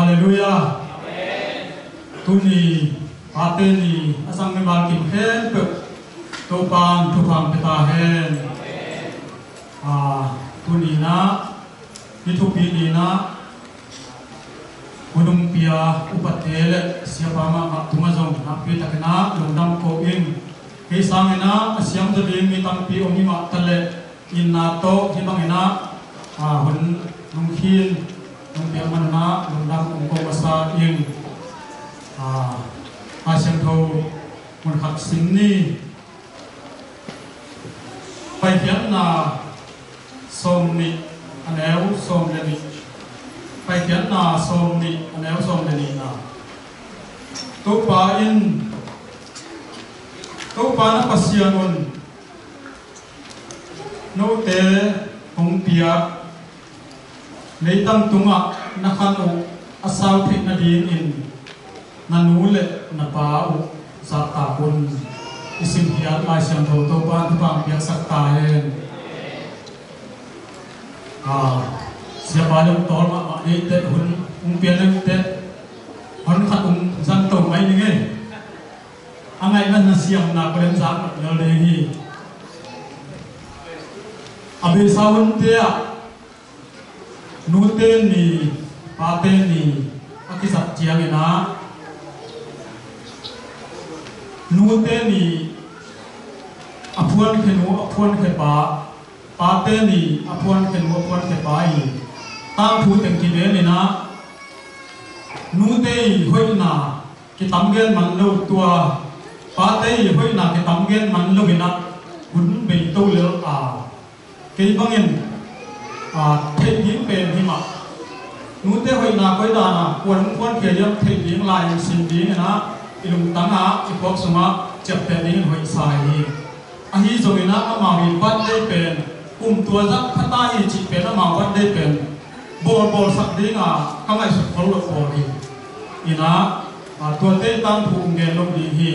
Hallelujah. Tuni pateni asang memang kim hen pe topan tupang peta hen. Tuni na ditupi ni na gunung pia upatele siapa mak tumazong napi takna lundam ko in kisangena asyam tading mitampi omi mak tale inna to himangena hun nunghin nungpia manna lundam ungko masa in asyam tho mun hak sinni pai hian na som ni aneu som le ni pai hian na som ni aneu som le ni na to pa na pasianun no te hong pia leitam tunga nakhanu asaw thik na din in nanule na pau sa tapon isim hiat lai siam tho to pa tu pang piak sak ta hen siapa yang tol mak ni te hun pian te hun khat zan to mai ni nge angai na siam na kolen zan na le hi abi sawun te nu te ni pa te ni akisat chiang na nu te ni apuan khenu apuan khe pa te ni apuan khenu apuan khe pa hi tang thu teng ki le ni na nu te hoi na ki tam gen man lo tua pa te hoi na ki tam gen man lo na hun be to le ke bangin the yin pen hi ma nu te hoi na koi da na kwan khe yam the yin lai sin ding na ilung tanga ipok sunga chep te ding hoi sai hi ahi zongina ama mi pat de pen tua zak khata hi chi pen ama wat de pen bol sak dinga kamai su khol lo ko hi ina tua te tang thu nge lo di hi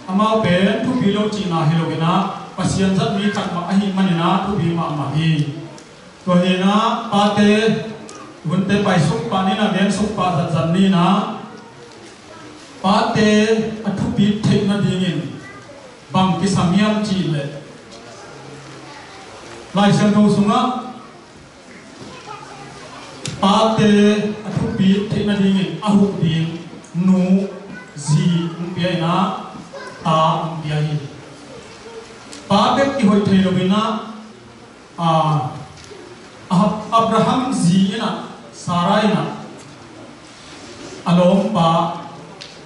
ama pen thu bi lo chi na hi lo gina pasian zat mi khat ma ahi manina thu bi ma hi to he na pa te gun te pai suk pa ni na den suk pa zat zan ni na pa te athu bi thek na dingin bang ki samiam chi le lai siam tho sunga pa te athu bi thek na dingin ahu ding nu zi pia na ta pia hi pa bek ki hoi thei robina Abraham zi na Sarai na alom pa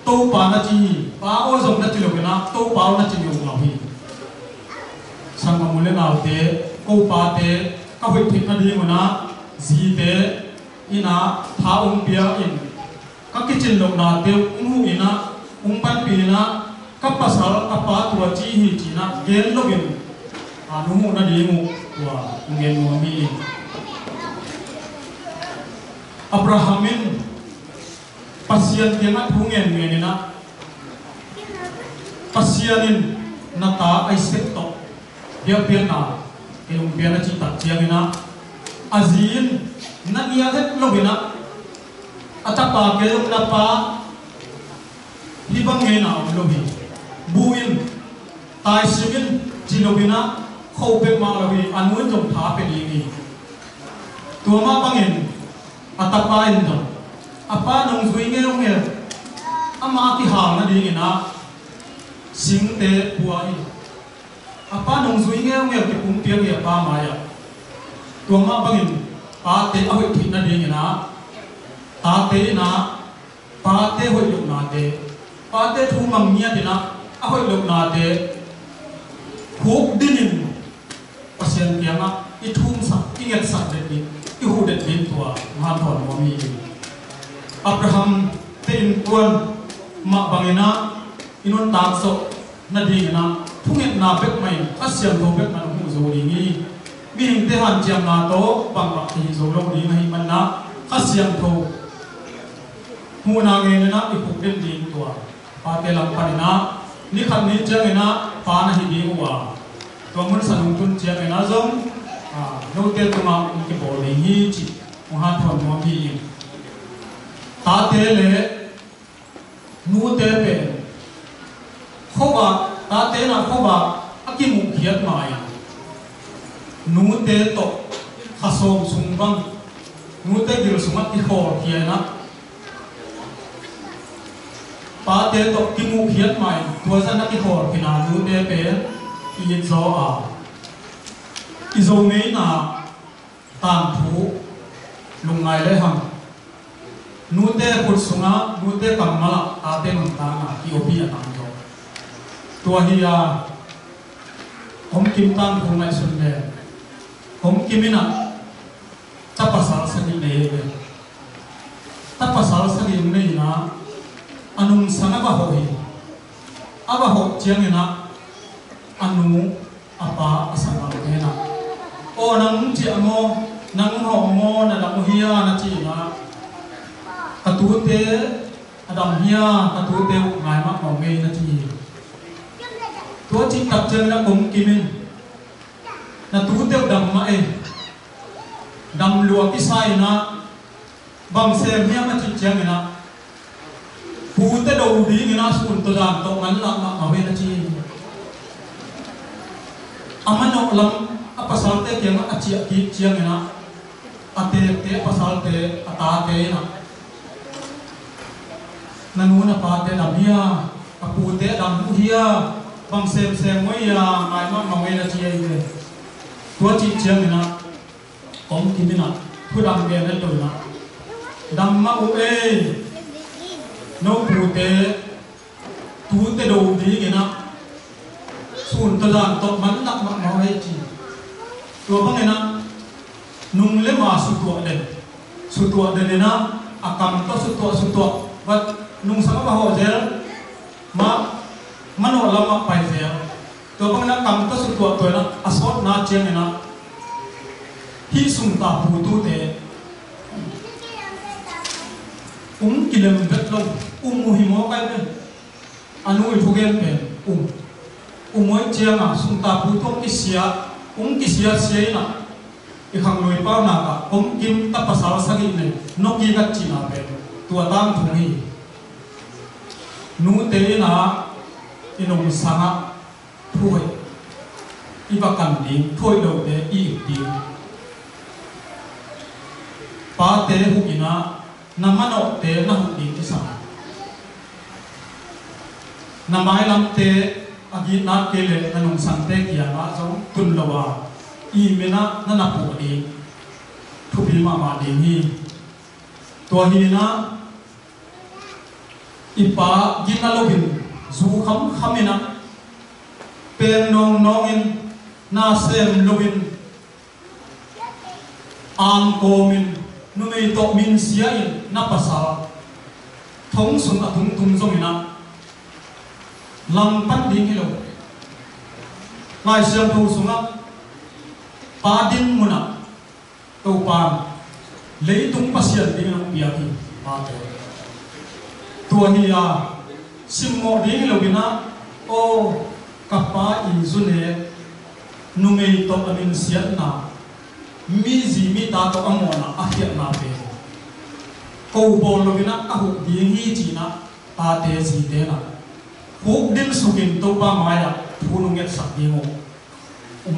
to pa na chi pa o zong na chi robina to pa na chi yong lo hi sang mule na te ko pa te ka hoi thei na ding na zi te ina tha pia in ka kichin lo na te mu ina pan pi na ka pasal ka pa tua chi hi chi na gen lo gen nu mu na di mu wa gen mu mi Abrahamin pasian tiang thungen nge na pasianin nata Isaac to dia piana elung piana chi tak chiang na azin na niya het lo bina atapa ke lo na pa libang nge na lo bi buin tai simin jinobina khâu pe ma lo bi anun jong tha pe ni tua ma bangin atapa in do apa nong zui nge lo nge ama ki hang na ding na sing te puai apa nong zui nge lo nge ki pum pia nge pa ma ya tua ma bangin pa te a hoi thi na ding na ta te na pa te hoi lu na te pa te thu mang nia te na a hoi lu na te khuk dinin pasien pianga I thum sa inget sa de ni I hu de din tua ma thon mo mi Abraham te in kuan ma bangina inon tak so na ding na thunget na bek mai asiam tho bek man hu zo ni mi hing te han chiam na to bang ba hi zo lo ni mai man na asiam tho hu na nge na I hu den ding tua pa te lam pa na ni khan ni chang na pa na hi ding wa to mun sanung tun chang na zong no te tuma ki bo ni hi chi mo ha thon mo mi ta te le nu te pe khoba ta te na khoba akimu khiat mai nu te to khasom sungbang nu te gil sungat ti khor khiana pa te to kimu khiat mai tua san na ti khor khina nu te pe i zo a i zo nei na tan thu lungai le ham nu te khut sunga nu te kamala a te mang ta na ki opi a tam jo tua hi a hom kim tan khu mai sun le hom kimina ta pasal sani le ta pasal sani nei na anung sanga ba ho hi aba ho chiang ina anu apa asanga ke na o nang chi amo nang ho mo na la mo hiya na chi na katu te adam hiya katu te ngai ma mo ngai na chi to chi kap chen na kum kimin na tu te dam ma e dam lua ki sai na bang sem hiya ma chi chiang ina pu te do di ni na sun to dam to ngan la ma we na chi amano lam apasal te ke ma achi ki chiang ina ate te pasal te ata te na nanu na pa te dam hiya apu te dam hiya bang sem sem moi ya ngai ma we na chi ai tua chi chiang ina kom kimina thu dam be na to na dam ma u e no pu te tu te do di ina sun ta dan to man nak ma hai chi tua bang ina nung le ma su tua de na akam to su tua wat nung sama ba ho jel ma mano lama pai zel to bang na kam to su tua to na asot na chiang ina hi sung ta pu tu te kilem vet lo mu hi mo kai ben anu i phugel pen moi chiang a sung ta pu thong ki sia sia na i khang loi pa na ka kim ta pasal sagi ne no ki ga chi na be tua tang thung hi nu te na inong sanga thui i ba kan ding thoi lo te i ding pa te hu ina namano te na hu ding ti sa namai lam te agi na ke le nanong sang te kia na jong tun lawa i mena na na pu di thu bi ma ding hi to hi na ipa gina lobin zu khamina pen nong in na sem lobin an komin numei to min sia in na pasal thong sung athung tum zong ina lang pan ding hilo ngai siam thu sunga pa din muna to pan leitung pasian ding nong pia ki pa te tua hi a simmo ding lo bina o kapa in zune numei to amin siat na mi zi mi ta to amona a hiat na pe ko bol lo bina a hu ding hi chi na pa te zi te na huk din sukin to pa maya thunung get sak dingo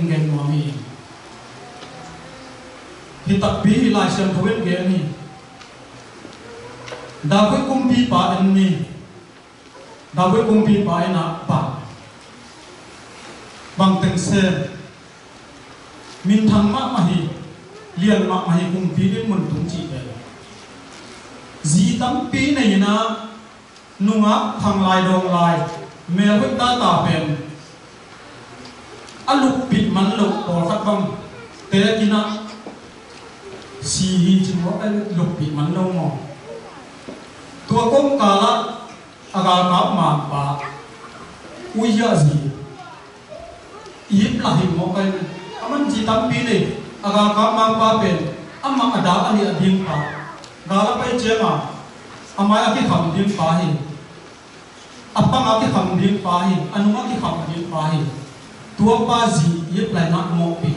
gen no mi hitak bi lai siam thuin ge ni da koi kumpi pa en ni da koi kumpi pa ena pa bang teng se min thang ma hi lian ma hi kumpi din mun tung chi be zi tam pi nei na nunga thang lai dong lai me hui ta ta pen aluk pit man luk por khat bang te kina si hi chin ro ai luk pit man lo mo tua kom kala agal kap ma pa uya zi yip la hi mo kai aman ji tam pi nei agal kap ma pa pen amma ada ali ading pa gala pai chema amaya ki kham din pa hi apa ngaki kham din pa hi anu ngaki kham din pa hi tua pa zi yep lai na mo pi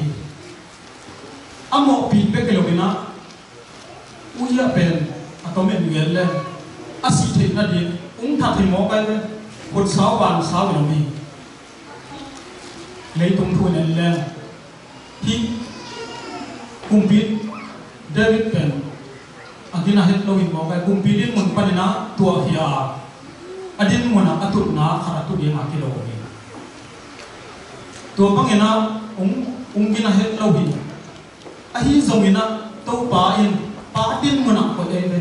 amo pi pe ke lobina uya pen comment người lên asi thì na đi thật thì mò cái một sáu bàn sáu đồng đi lấy tung thui lên thì cùng biết David Penn adina het lohin mo kay kung pidin mon panina tua hiya adin mo na atut na kharatu di ma kilo ni tua pangena gina het lohin ahi zongina to pa in pa din mo na ko ene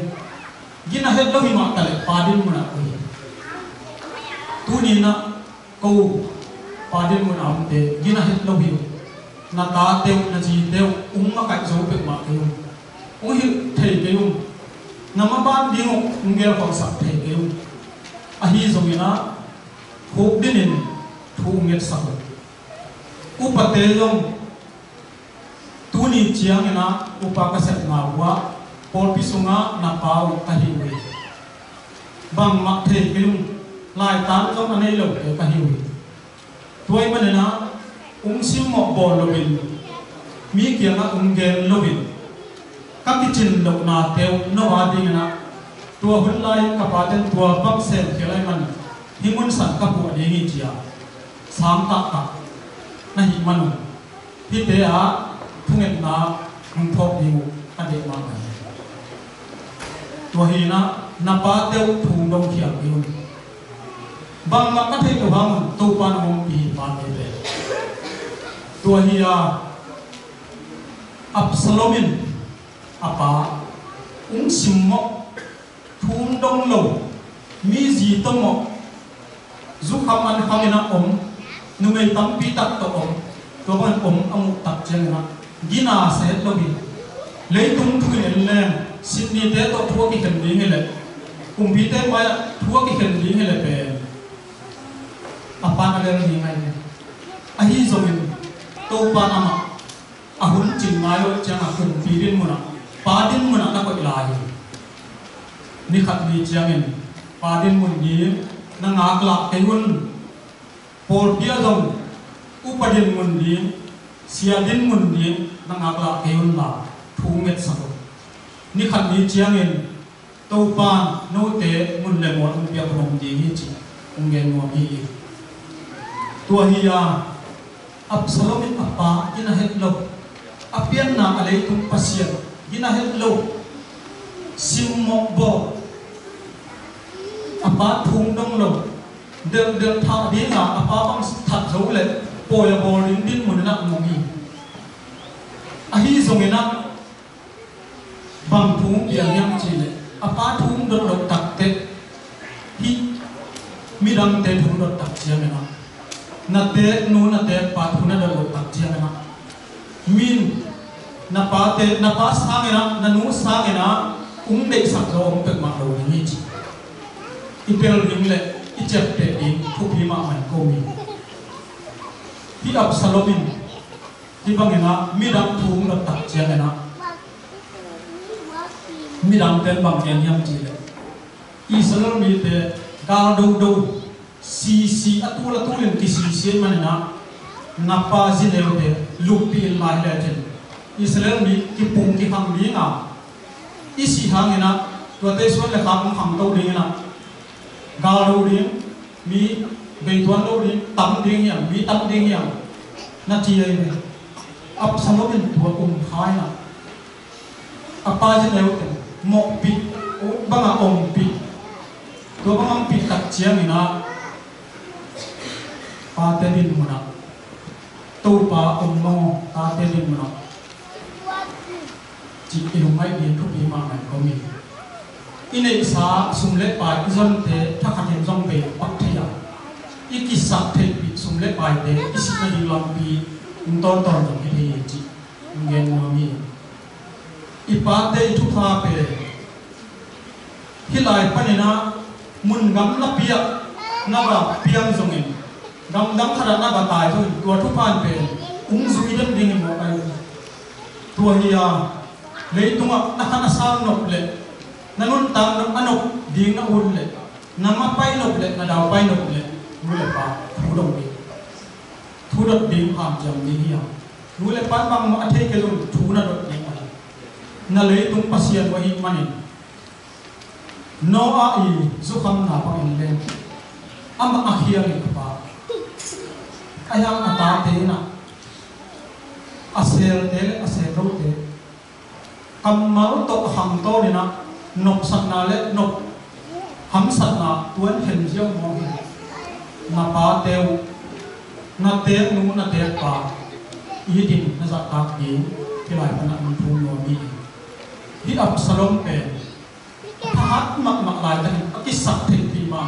gina het lohin ma kale pa din mo na ko tu ni na ko pa din mo na amte gina het lohin na ta teu na ji teu ma kai zo pe ma kayo ung hi thei kayo nama ban ding ngel ko sak thei kayo ahi zongina hok dinin thu nget sak upate yong tuni chiang ina upaka set na wa por pisunga na pau kahi we bang ma thei kayo lai tan jong anei lo ke kahi we tuai manena sim mo bol lobin mi kia na gel lobin các cái trình lộc na theo nó hóa đi na tua hun lai kapaten tua bak sen kelai man himun san kapu ade ngi chia sam ta ka na hi manu hi te a thunget na hung thok diu ade ma ka tua hi na pa teu thung dong khia yun bang ma ka thei to bang to pan mong pi pa ne tua hi Absalomin apa simmo thum dong lo mi ji tomo zu khaman khangena numei tam pi tak to to ban amu tak chena gina se lobi leitung thu len Sydney te to thu ki kan ding le bi te ma thu ki kan ding le pe apa na le ni ngai ahi zomin to pa nama ahun ching mai lo chang akun pirin muna padin muna na ko lai ni khat ni changin padin mun ni na ngak la keun por pia dong upadin mun ni siadin mun ni na ngak la keun la thumet sa ni khat ni changin to pan no te mun le mo mun pia prom di hi chi ungen mo hi tua hiya Absalomin apa gina het lo apian na alay tung pasien gina het lo simmo bo apa thung dong lo del tha di nga apa bang that zo le poya bol din mun na mongi ahi zongena bang thung yang chi le apa thung dot tak te hi midang te thung dot tak chi na na te nu na te pa thuna da lo tak chia na min na pa sangena na nu sangena dei sak zo pe ma lo ni chi ipel ring le I chep te in thu pi ma man ko mi hi Absalomin hi bangena midang thung da tak chia na midang ten bang en yam chi le Israel mi te ga do si atul in kisi manina napa zineude lupi lai latin Israel mi ki pung ki hang ni nga isi hangena to te so le kham kham to ding na ga do ding mi bei tuan do ding tam ding yang mi tam ding yang na ti ai ne Absalomin tua khai na apa zineude mo pi o banga pi to bang pi tak chiang ina pa te din muna to pa mo ta te din muna chi ilung ai bi thu bi ma man ko mi inei sa sumle pa izon te tha khatin jong pe pak thia ikisa the bi sumle pa te isina di lam bi ton jong hi chi ngen mo mi ipa te thu pha pe hilai panina mun gam la pia na ba piang zongin dam khara na ba tai thôi tua thu pan pe zui dem ding mo ai tua hiya lấy tung na kana sang nop le na nun tam no anop ding na un le na ma pai nop le na dau pai nop le mu le pa thu dong ni thu dot ding ham jam ni hiya mu le pan bang ma the ke lum thu na dot ding na lấy tung pasien wa hi manin Noa i zukham na pang inlen ama akhia ni pa ayang ata te na asel ro te kamal to ham to ni na nop sak na le nop ham sak na tuan hen jiang mo na pa teu na te nu na te pa i din na za ta ki kilai pa na mun thum no mi hi Absalom pe hat mak lai ta ki sak the pi ma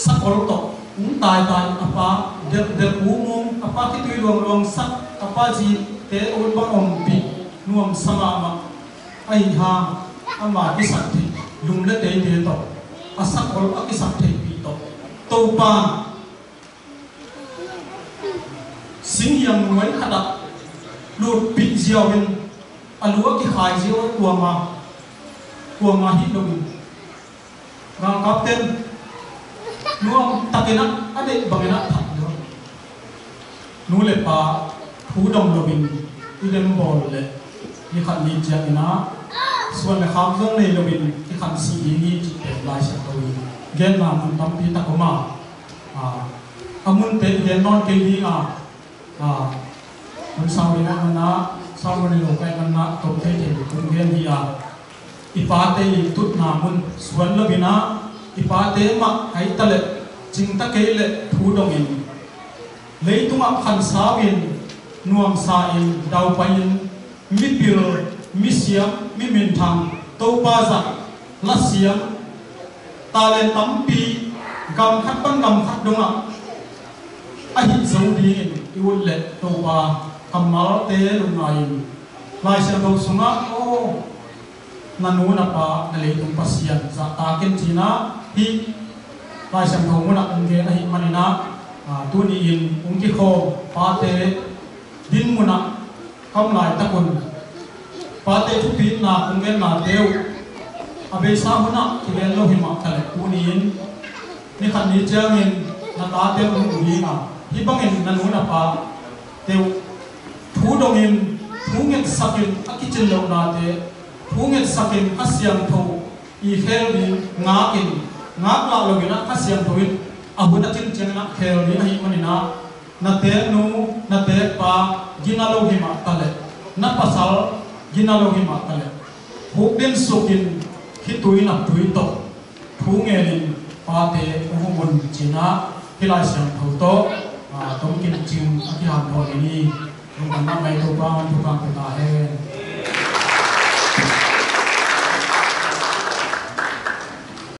sakol to tai apa der umum apa ki tui long sak apa ji te ul ba om pi nuam sama ma ai ha ama ki sak the lum le te to asakol ki sak the pi to pa sing yang nuai khada lut pi jiawin alua ki khai jiaw tua ma hi lo ra kapten nuam takena ade bangena thak no nu le pa thu dom lo bin idem bol le ni khan ni ja ina suan le kham jong nei lo bin ki khan si ni chi te lai sa to gen na mun tam pi ta ko ma amun te gen non ke ni mun sau ni na sau ni lo kai na to te te kun gen ni ipate tut na mun suan lo bina ipate ma ai tale jing ta ke le thu dong in leitung a khan sa win nuam sa in dau pa in mi pil mi siam mi min thang to pa za la siam ta le tam pi gam khat pan gam khat dong a hi zo di in i wul le to pa kamal te lu nai lai sa do sunga o nanu na pa na leitung pasian za ta ken china hi lai sam thong muna unge na hi manina tu ni in ungki kho pa te din muna kam lai takun pa te thu pi na ungen na deu abe sa muna kilen lo hima kale tu ni in ni khan ni changin na ta te ung hi na hi bangin nanu na pa teu thu dongin thu nget sakin akichin lo na te thu nget sakin asyam tho i khel ni ngakin ngak la lo gina asyam thoin ahuna chin chen na khel ni ai manina na te nu na te pa gina lo hima tale na pasal gina lo hima tale hu ben sokin khi tui na tui to thu nge ni pa te hu mun china hilai syam tho to tom kin chin aki ham tho ni nung kan na mai to pa ta he